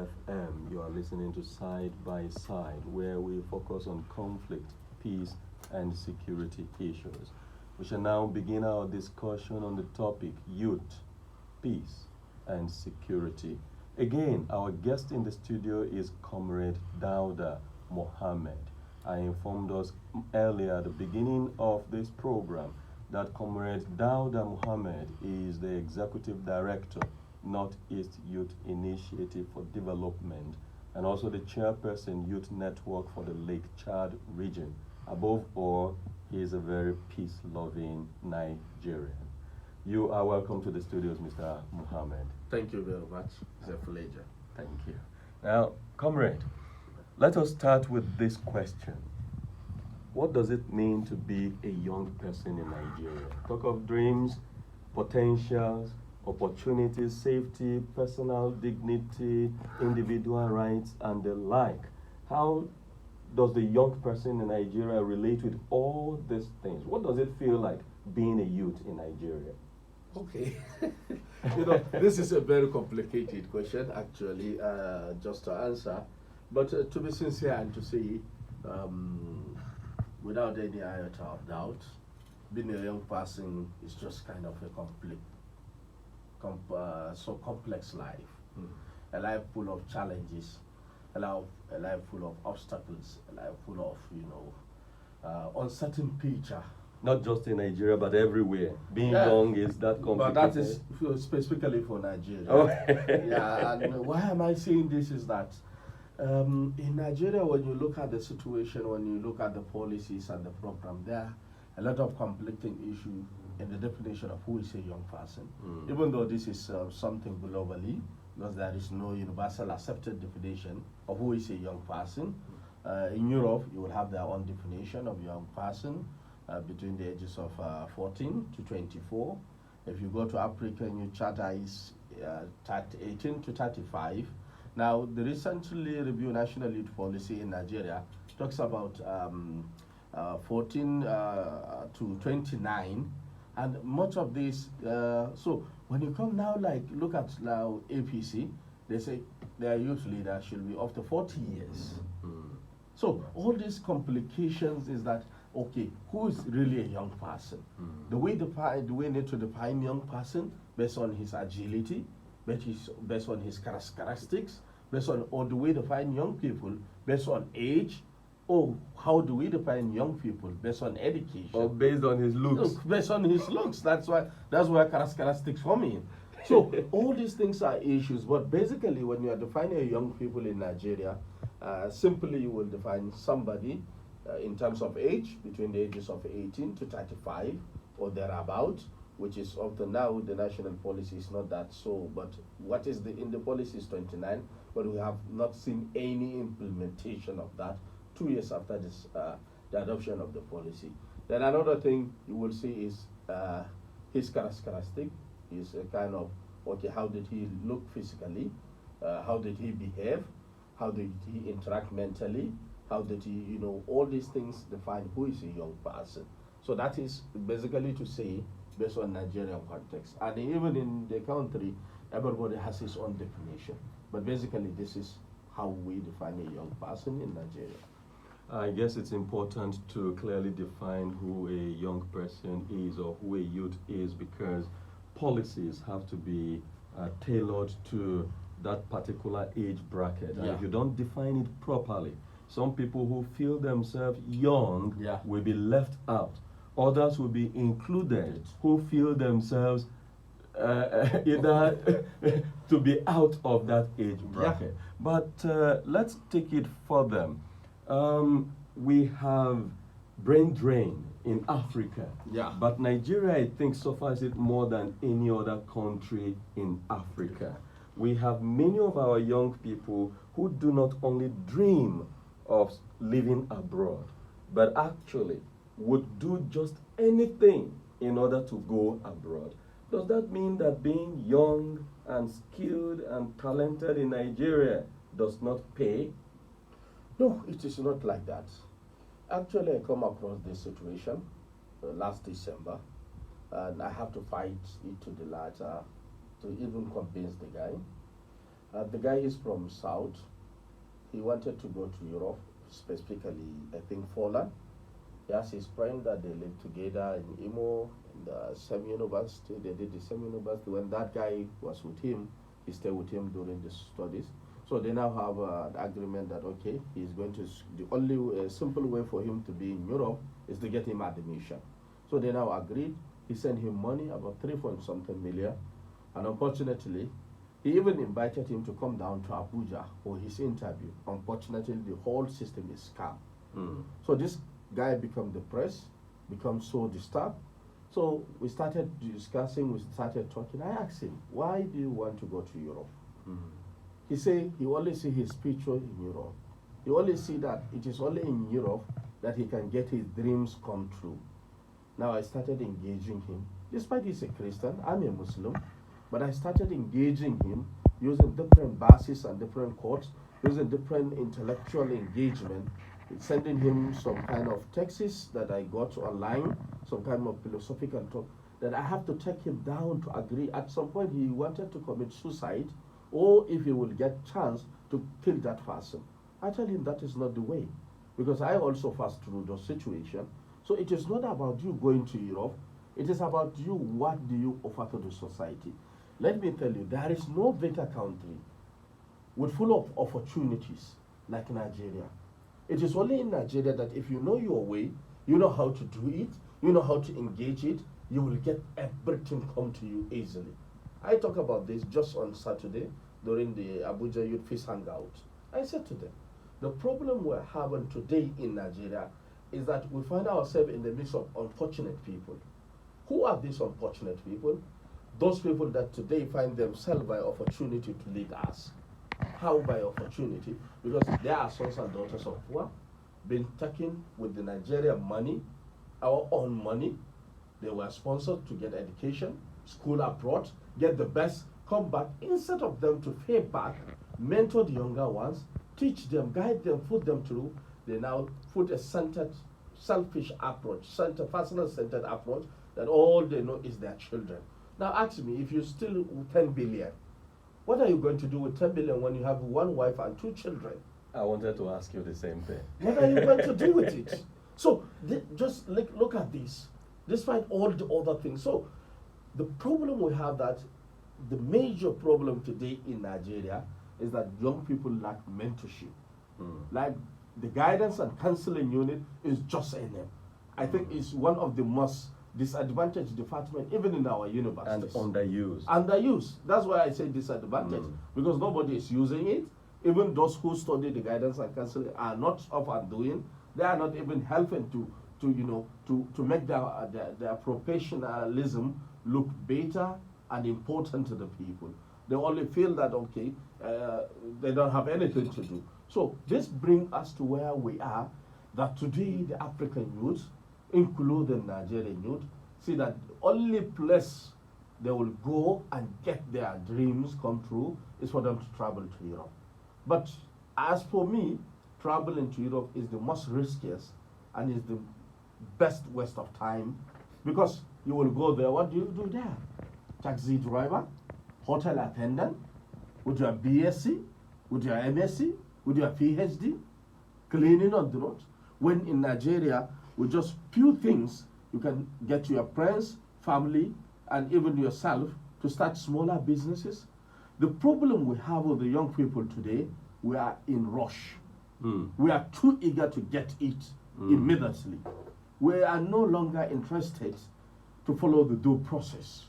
91.3FM. You are listening to Side by Side, where we focus on conflict, peace, and security issues. We shall now begin our discussion on the topic youth, peace, and security. Again, our guest in the studio is Comrade Dauda Mohammed. I informed us earlier at the beginning of this program that Comrade Dauda Mohammed is the Executive Director, Northeast Youth Initiative for Development, and also the Chairperson Youth Network for the Lake Chad region. Above all, he is a very peace-loving Nigerian. You are welcome to the studios, Mr. Mohammed. Thank you very much. It's a pleasure. Thank you. Now, Comrade, let us start with this question. What does it mean to be a young person in Nigeria? Talk of dreams, potentials, opportunities, safety, personal dignity, individual rights, and the like. How does the young person in Nigeria relate with all these things? What does it feel like being a youth in Nigeria? Okay. This is a very complicated question, actually, just to answer. But to be sincere and to say, without any iota of doubt, being a young person is just kind of a complex life. A life full of challenges, a life full of obstacles, a life full of, uncertain picture. Not just in Nigeria, but everywhere. Being young is that complicated. But that is specifically for Nigeria. Oh. Yeah, and why am I saying this is that in Nigeria, when you look at the situation, when you look at the policies and the program, there are a lot of conflicting issues in the definition of who is a young person. Even though this is something globally, because there is no universal accepted definition of who is a young person. In Europe, you will have their own definition of young person between the ages of 14 to 24. If you go to Africa, new charter is 18 to 35. Now, the recently reviewed National Youth Policy in Nigeria talks about 14 to 29, and much of this, so when you come now, like, look at now APC, they say their youth leader should be up to 40 years. So all these complications is that, okay, who is really a young person? The way we need to define young person based on his agility, based on his characteristics, based on, or do we define young people based on age, or how do we define young people based on education? Or based on his looks? Based on his looks. That's where characteristics come in. So all these things are issues, but basically when you are defining young people in Nigeria, simply you will define somebody in terms of age between the ages of 18 to 35 or thereabout, which is up to now the national policy is not that so, but what is in the policy is 29, but we have not seen any implementation of that 2 years after this the adoption of the policy. Then another thing you will see is his characteristic is a kind of, okay, how did he look physically, how did he behave, how did he interact mentally, how did he, all these things define who is a young person. So that is basically to say, based on Nigerian context. And even in the country, everybody has his own definition. But basically, this is how we define a young person in Nigeria. I guess it's important to clearly define who a young person is or who a youth is, because policies have to be tailored to that particular age bracket. And if you don't define it properly, some people who feel themselves young will be left out. Others will be included who feel themselves either to be out of that age bracket. But let's take it further. We have brain drain in Africa, but Nigeria, I think, suffers it more than any other country in Africa. We have many of our young people who do not only dream of living abroad, but actually would do just anything in order to go abroad. Does that mean that being young and skilled and talented in Nigeria does not pay? No, it is not like that. Actually, I come across this situation last December, and I have to fight it to the latter to even convince the guy. The guy is from South. He wanted to go to Europe, specifically, I think, Poland. He has his friend that they live together in Imo, in the same university. They did the same university. When that guy was with him, he stayed with him during the studies. So they now have an agreement that, okay, he's going to, the only simple way for him to be in Europe is to get him admission. So they now agreed. He sent him money, about 3-point-something million. And unfortunately, he even invited him to come down to Abuja for his interview. Unfortunately, the whole system is scam. So this guy became depressed, become so disturbed. So we started discussing, we started talking. I asked him, why do you want to go to Europe? He said he only see his picture in Europe. He only see that it is only in Europe that he can get his dreams come true. Now I started engaging him. Despite he's a Christian, I'm a Muslim, but I started engaging him using different bases and different courts, using different intellectual engagement, sending him some kind of texts that I got online, some kind of philosophical talk, that I have to take him down to agree. At some point he wanted to commit suicide, or if he will get chance to kill that person. I tell him that is not the way, because I also passed through those situations. So it is not about you going to Europe, it is about you, what do you offer to the society. Let me tell you, there is no better country with full of opportunities like Nigeria. It is only in Nigeria that if you know your way, you know how to do it, you know how to engage it, you will get everything come to you easily. I talk about this just on Saturday during the Abuja Youth Feast Hangout. I said to them, the problem we're having today in Nigeria is that we find ourselves in the midst of unfortunate people. Who are these unfortunate people? Those people that today find themselves by opportunity to lead us. How by opportunity? Because they are sons and daughters of poor, been taken with the Nigerian money, our own money. They were sponsored to get education, school abroad, get the best, come back. Instead of them to pay back, mentor the younger ones, teach them, guide them, put them through, they now put a centered, selfish approach, personal-centered approach that all they know is their children. Now ask me, if you steal 10 billion, what are you going to do with 10 billion when you have one wife and 2 children? I wanted to ask you the same thing. What are you going to do with it? So just look at this, despite all the other things. So the problem we have, that the major problem today in Nigeria is that young people lack mentorship. Like the guidance and counseling unit is just a name. I think it's one of the most disadvantaged department even in our universities. And underused. Underused. That's why I say disadvantage, because nobody is using it. Even those who study the guidance and counseling are not up and doing. They are not even helping to make their professionalism look better and important to the people. They only feel that, okay, they don't have anything to do. So this brings us to where we are, that today the African youth, including Nigerian youth, see that the only place they will go and get their dreams come true is for them to travel to Europe. But as for me, traveling to Europe is the most riskiest and is the best waste of time, because you will go there, what do you do there? Taxi driver, hotel attendant, with your BSc, with your MSc, with your PhD, cleaning on the road. When in Nigeria, with just few things, you can get your friends, family, and even yourself to start smaller businesses. The problem we have with the young people today, we are in rush. We are too eager to get it immediately. We are no longer interested to follow the due process.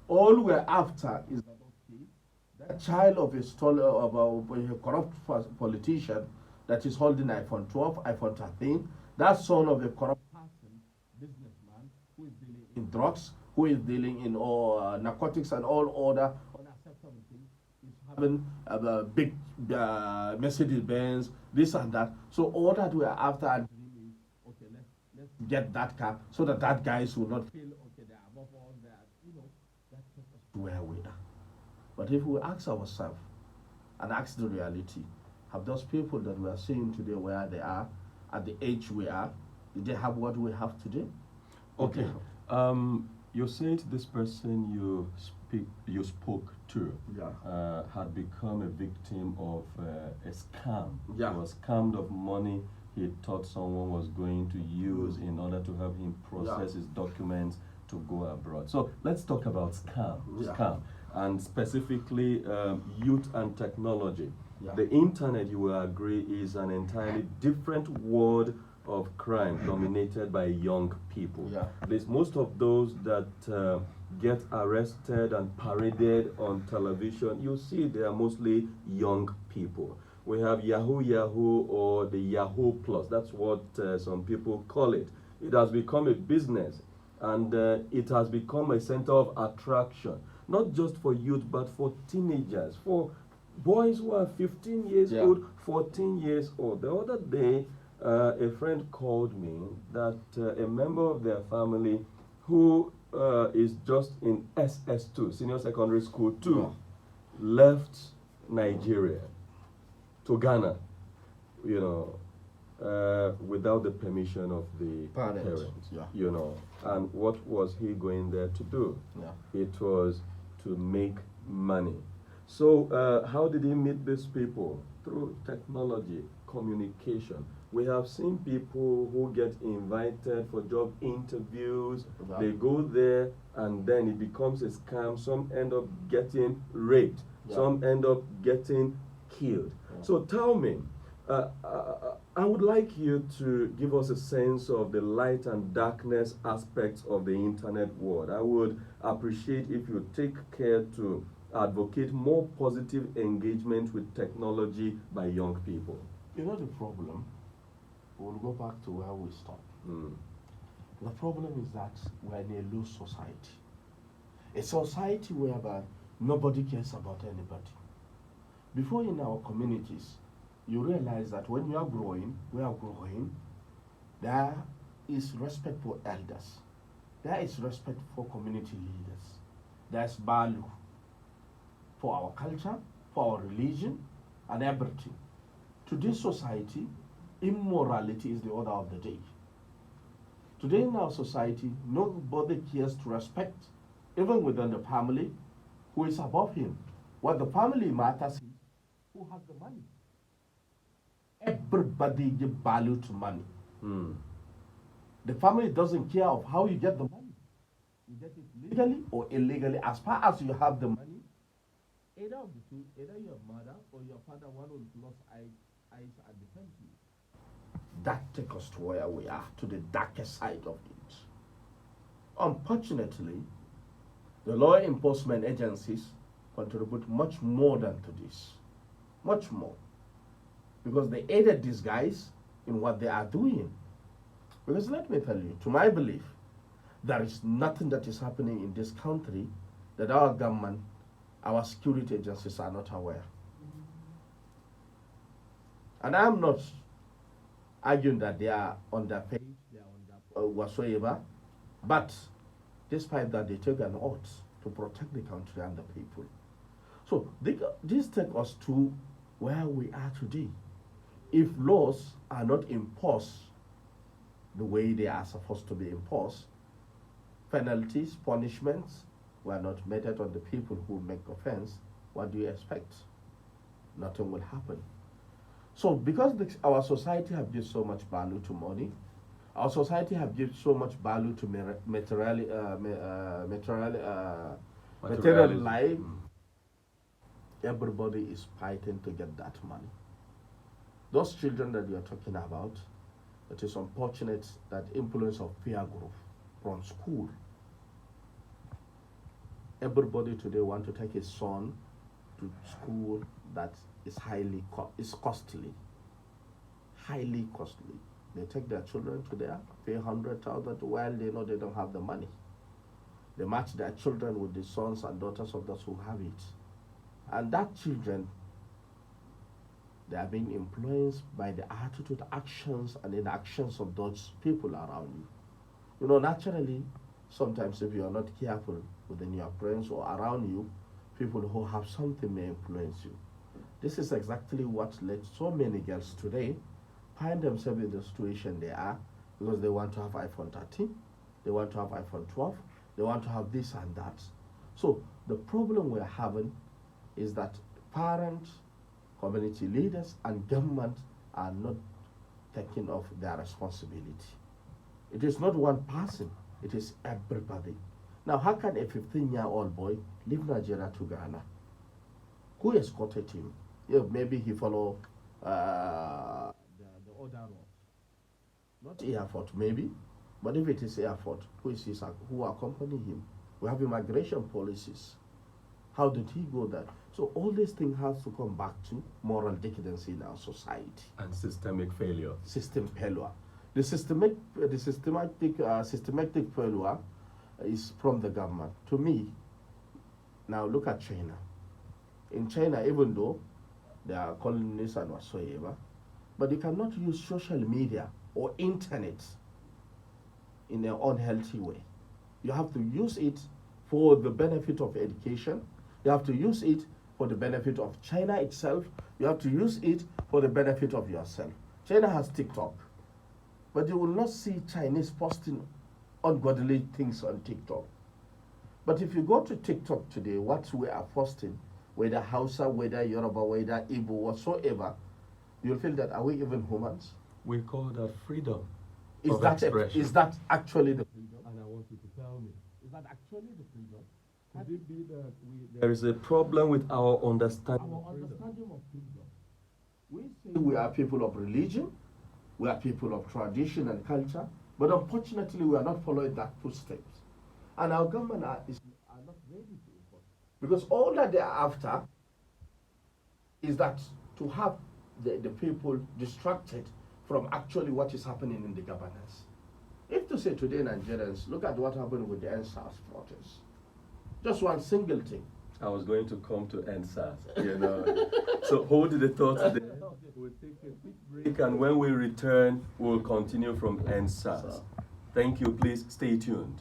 All we're after is that, okay, that child of a corrupt politician that is holding iPhone 12, iPhone 13, that son of a corrupt person, businessman, who is dealing in drugs, who is dealing in narcotics and all other unacceptable things, is having a big Mercedes-Benz, this and that. So all that we are after and dreaming, okay, let's get that car so that guys will not feel, okay, they're above all that, that takes us to where we are. But if we ask ourselves and ask the reality, have those people that we are seeing today where they are, at the age we are, did they have what we have today? Okay. You said this person you you spoke to Yeah. had become a victim of a scam. Yeah. He was scammed of money he thought someone was going to use in order to help him process his documents to go abroad. So let's talk about scam, and specifically youth and technology. Yeah. The internet, you will agree, is an entirely different world of crime dominated by young people. Yeah. There's most of those that get arrested and paraded on television. You see, they are mostly young people. We have Yahoo or the Yahoo Plus. That's what some people call it. It has become a business, and it has become a center of attraction, not just for youth, but for teenagers, for boys who are 15 years old, 14 years old. The other day, a friend called me that a member of their family who is just in SS2, Senior Secondary School 2, left Nigeria to Ghana, without the permission of the parents. And what was he going there to do? It was to make money. So how did he meet these people? Through technology, communication. We have seen people who get invited for job interviews. They go there and then it becomes a scam. Some end up getting raped. Some end up getting killed. So tell me, I would like you to give us a sense of the light and darkness aspects of the internet world. I would appreciate if you take care to advocate more positive engagement with technology by young people. You know the problem? We'll go back to where we stopped. The problem is that we're in a loose society. A society whereby nobody cares about anybody. Before, in our communities, you realize that when we are growing, there is respect for elders. There is respect for community leaders. There's value for our culture, for our religion, and everything. Today's society, immorality is the order of the day. Today in our society, nobody cares to respect, even within the family, who is above him. What the family matters is who has the money. Everybody gives value to money. The family doesn't care of how you get the money. You get it legally or illegally. As far as you have the money, either of the two, either your mother or your father, one will close eyes and defend you. That takes us to where we are, to the darkest side of it. Unfortunately, the law enforcement agencies contribute much more than to this. Much more. Because they aided these guys in what they are doing. Because let me tell you, to my belief, there is nothing that is happening in this country that our government, our security agencies are not aware. And I'm not arguing that they are underpaid, they are whatsoever, but despite that, they take an oath to protect the country and the people. So this takes us to where we are today. If laws are not enforced the way they are supposed to be enforced, penalties, punishments were not meted on the people who make offense, what do you expect? Nothing will happen. So because our society have given so much value to money, our society have given so much value to material life, everybody is fighting to get that money. Those children that you are talking about, it is unfortunate that influence of peer group from school. Everybody today want to take his son to school that is costly. Highly costly. They take their children to there, pay 100,000 while they know they don't have the money. They match their children with the sons and daughters of those who have it. And that children, they are being influenced by the attitude, actions, and inactions of those people around you. You know, naturally, sometimes if you are not careful within your friends or around you, people who have something may influence you. This is exactly what led so many girls today find themselves in the situation they are because they want to have iPhone 13, they want to have iPhone 12, they want to have this and that. So The problem we're having is that parents, community leaders, and government are not taking off their responsibility. It is not one person, it is everybody. Now, how can a 15-year-old boy leave Nigeria to Ghana? Who escorted him? Yeah, maybe he followed the other road. Not airport, maybe. But if it is airport, who accompany him? We have immigration policies. How did he go there? So all these things have to come back to moral decadence in our society. And systemic failure. System failure. The systematic failure is from the government. To me, now look at China. In China, even though they are colonists and whatsoever, but they cannot use social media or internet in an unhealthy way. You have to use it for the benefit of education. You have to use it for the benefit of China itself. You have to use it for the benefit of yourself. China has TikTok, but you will not see Chinese posting ungodly things on TikTok. But if you go to TikTok today, what we are posting, whether Hausa, whether Yoruba, whether Igbo, whatsoever, you'll feel that, are we even humans? We call that freedom Is that actually the freedom? And I want you to tell me, Is that actually the freedom? could it be that there is a problem with our understanding Our of freedom? understanding of freedom. We say we are people of religion, we are people of tradition and culture, but unfortunately we are not following that footsteps. And our government are not ready to enforce. Because all that they are after is that to have the people distracted from actually what is happening in the governance. If to say today Nigerians, look at what happened with the NSAS protests. Just one single thing. I was going to come to NSAS, you know. So hold the thoughts there. We'll take a quick break, and when we return, we'll continue from NSAS. Thank you. Please stay tuned.